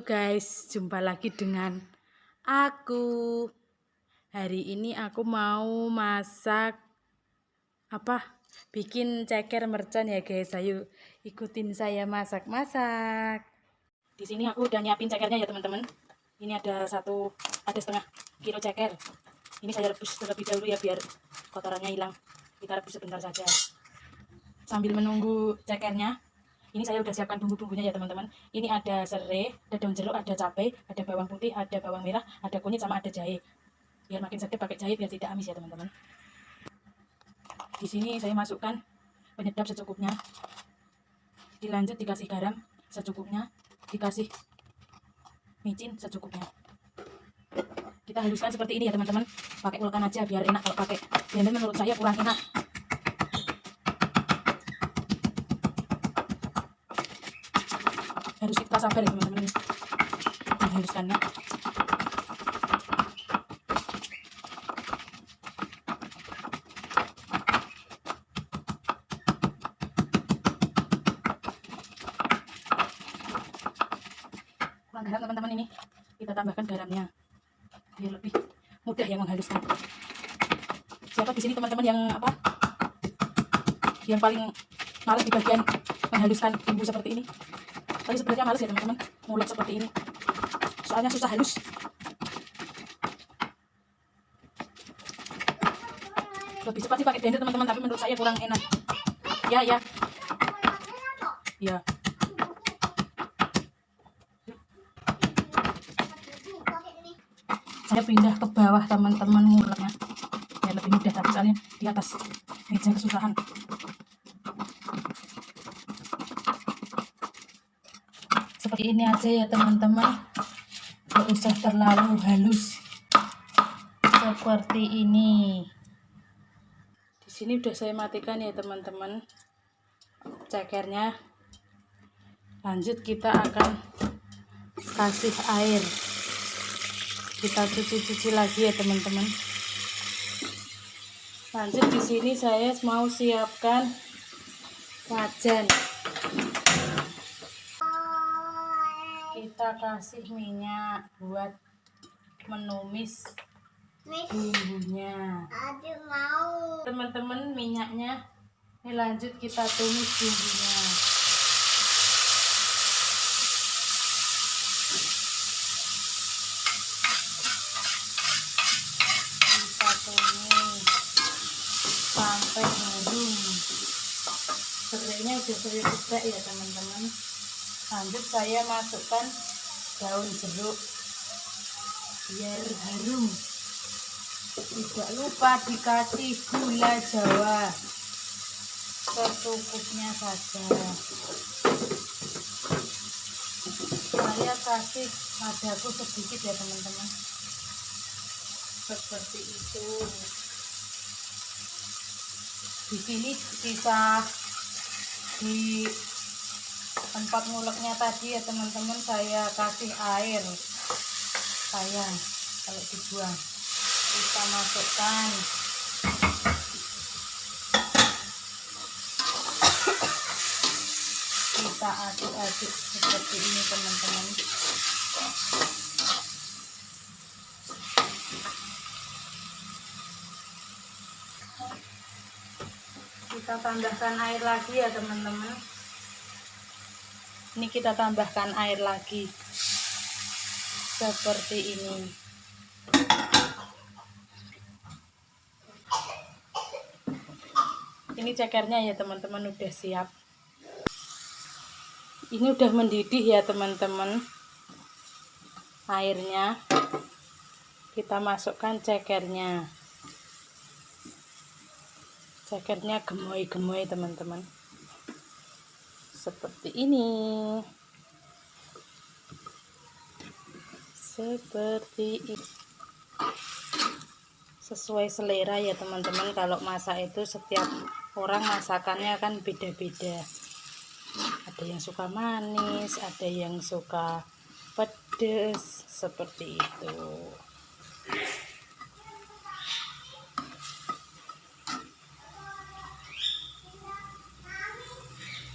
guys, jumpa lagi dengan aku. Hari ini aku mau masak bikin ceker mercon ya guys. Ayo ikutin saya masak-masak. Di sini aku udah nyiapin cekernya ya teman-teman. Ini ada setengah kilo ceker. Ini saya rebus terlebih dahulu ya biar kotorannya hilang. Kita rebus sebentar saja. Sambil menunggu cekernya, ini saya udah siapkan bumbu-bumbunya ya teman-teman. Ini ada serai, ada daun jeruk, ada cabai, ada bawang putih, ada bawang merah, ada kunyit, sama ada jahe. Biar makin sedap pakai jahe biar tidak amis ya teman-teman. Di sini saya masukkan penyedap secukupnya. Dilanjut dikasih garam secukupnya, dikasih micin secukupnya. Kita haluskan seperti ini ya teman-teman. Pakai ulkan aja biar enak. Kalau pakai blender menurut saya kurang enak. Harus kita sabar ya teman-teman menghaluskannya. Kurang garam teman-teman, ini kita tambahkan garamnya biar lebih mudah yang menghaluskan. Siapa di sini teman-teman yang paling malas di bagian menghaluskan bumbu seperti ini? Tapi sebenarnya males ya teman-teman ngulek seperti ini, soalnya susah halus. Lebih cepat sih pakai blender teman-teman, tapi menurut saya kurang enak. Ya. Saya pindah ke bawah teman-teman nguleknya biar lebih mudah, tapi soalnya di atas meja kesusahan. Seperti ini aja ya teman-teman, gak usah terlalu halus seperti ini. Di sini udah saya matikan ya teman-teman cekernya. Lanjut kita akan kasih air, kita cuci lagi ya teman-teman. Lanjut di sini saya mau siapkan wajan. Kita kasih minyak buat menumis bumbunya. Teman-teman, minyaknya ini lanjut kita tumis bumbunya. Kita tumis sampai harum. Serainya udah saya buka ya teman-teman. Lanjut saya masukkan daun jeruk biar harum. Tidak lupa dikasih gula jawa secukupnya saja. Saya kasih ladaku sedikit ya teman-teman, seperti itu. Di sini bisa di tempat nguleknya tadi ya teman-teman, saya kasih air. Kalau dibuang kita masukkan. Kita aduk-aduk seperti ini teman-teman. Kita tambahkan air lagi ya teman-teman. Ini kita tambahkan air lagi seperti ini. Ini cekernya ya teman-teman udah siap. Ini udah mendidih ya teman-teman airnya. Kita masukkan cekernya. Cekernya gemoy-gemoy teman-teman, seperti ini. Sesuai selera ya teman-teman. Kalau masak itu setiap orang masakannya kan beda-beda. Ada yang suka manis, ada yang suka pedas, seperti itu.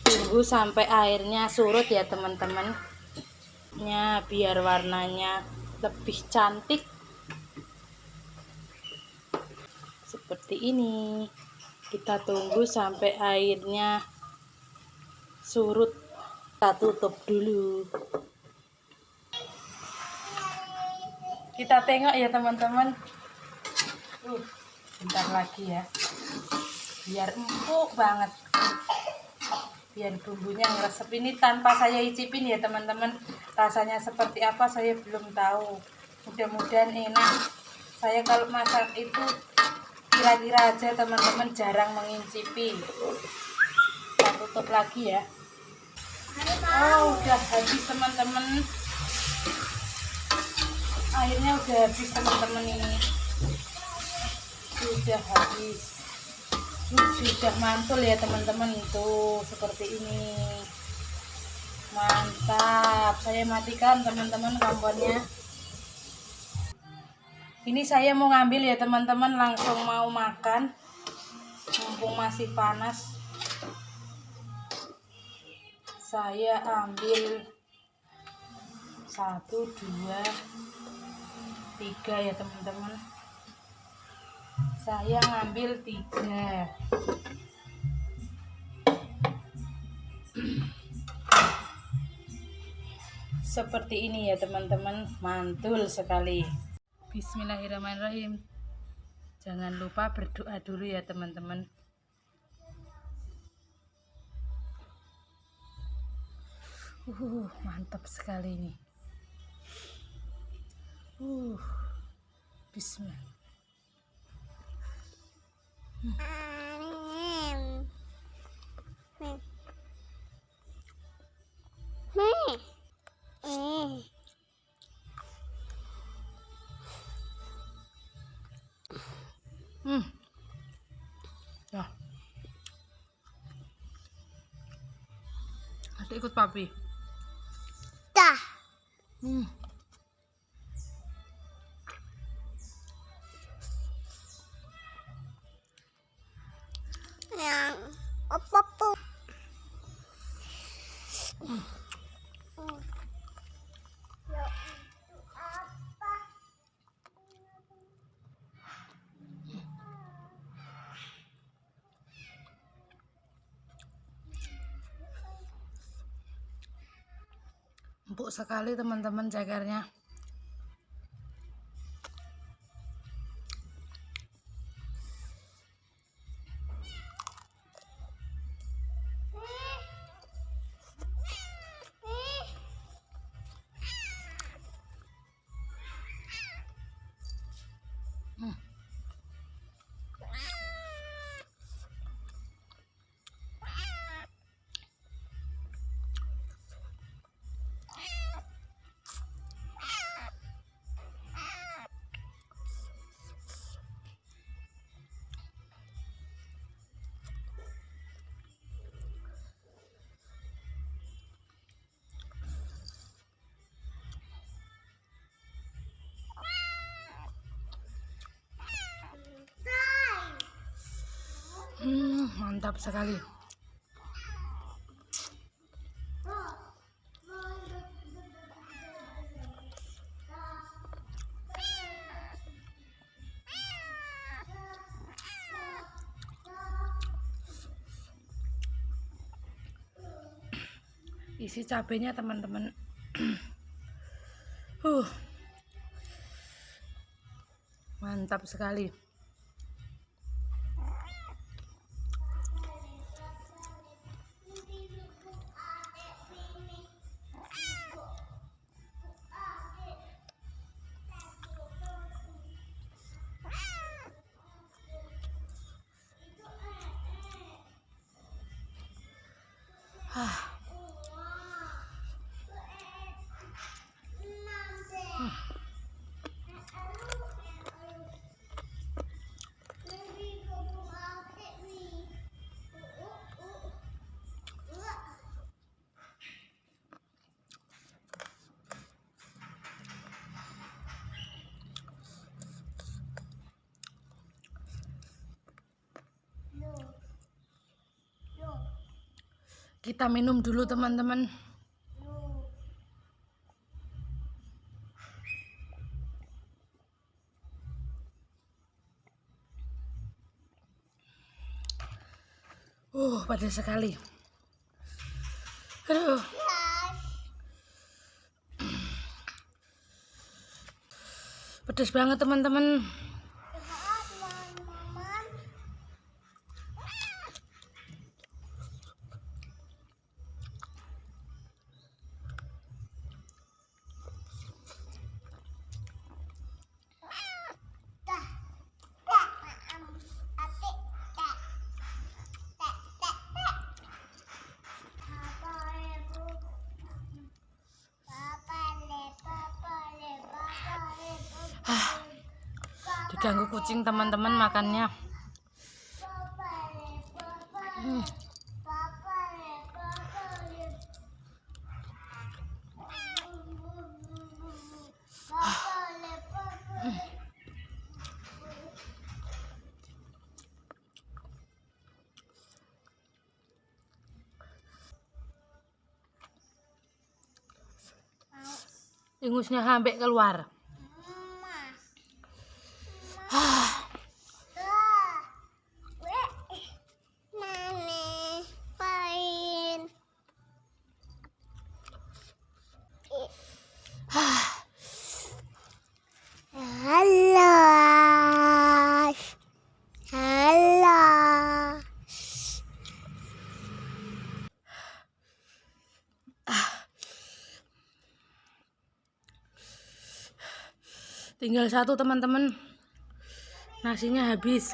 Tunggu sampai airnya surut ya teman-teman. kulitnya biar warnanya lebih cantik. Seperti ini. Kita tunggu sampai airnya surut. Kita tutup dulu. Kita tengok ya teman-teman. Bentar lagi ya. Biar empuk banget. Biar bumbunya ngeresep. Ini tanpa saya icipin ya teman-teman. Rasanya seperti apa saya belum tahu. Mudah-mudahan enak. Saya kalau masak itu kira-kira aja teman-teman, jarang mengincipi. Kita tutup lagi ya. Oh, udah habis teman-teman. Airnya udah habis teman-teman, ini sudah habis. Sudah mantul ya teman-teman, tuh seperti ini. Mantap. Saya matikan teman-teman kompornya. Ini saya mau ngambil ya teman-teman, langsung mau makan mumpung masih panas. Saya ambil 1, 2, 3 ya teman-teman. Saya ngambil 3. Seperti ini ya teman-teman, mantul sekali. Bismillahirrahmanirrahim. Jangan lupa berdoa dulu ya teman-teman. Mantap sekali ini. Bismillah. Ya. Adik ikut papi. Dah. Yang apa tuh? Empuk sekali teman-teman cekernya. Mantap sekali. Isi cabenya teman-teman. Mantap sekali. Kita minum dulu teman-teman. Panas sekali. Aduh. Pedas banget teman-teman. Diganggu kucing teman-teman makannya. Ingusnya sampai keluar. Tinggal satu teman-teman, nasinya habis.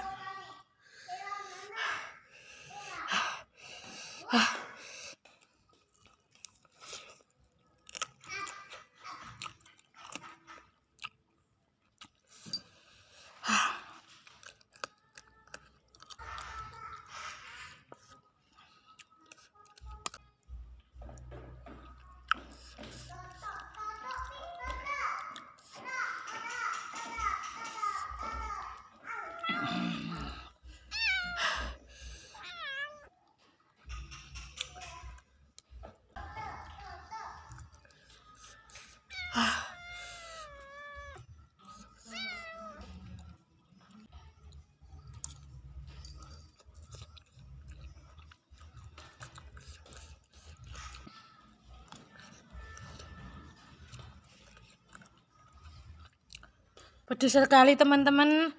Pedas sekali teman-teman.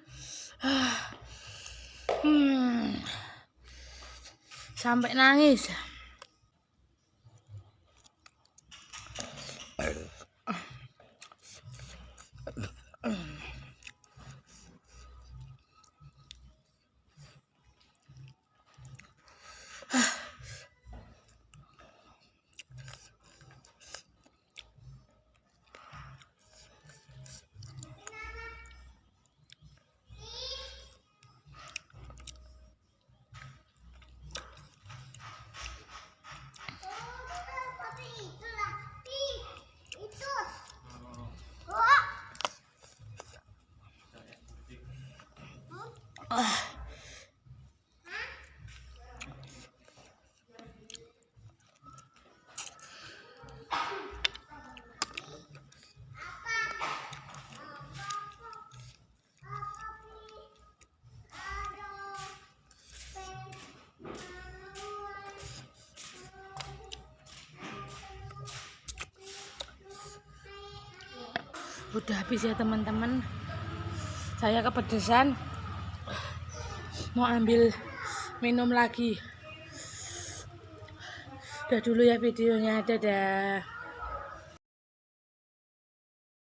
Sampai nangis. Udah habis ya teman-teman. Saya kepedesan. Mau ambil minum lagi. Udah dulu ya videonya. Dadah.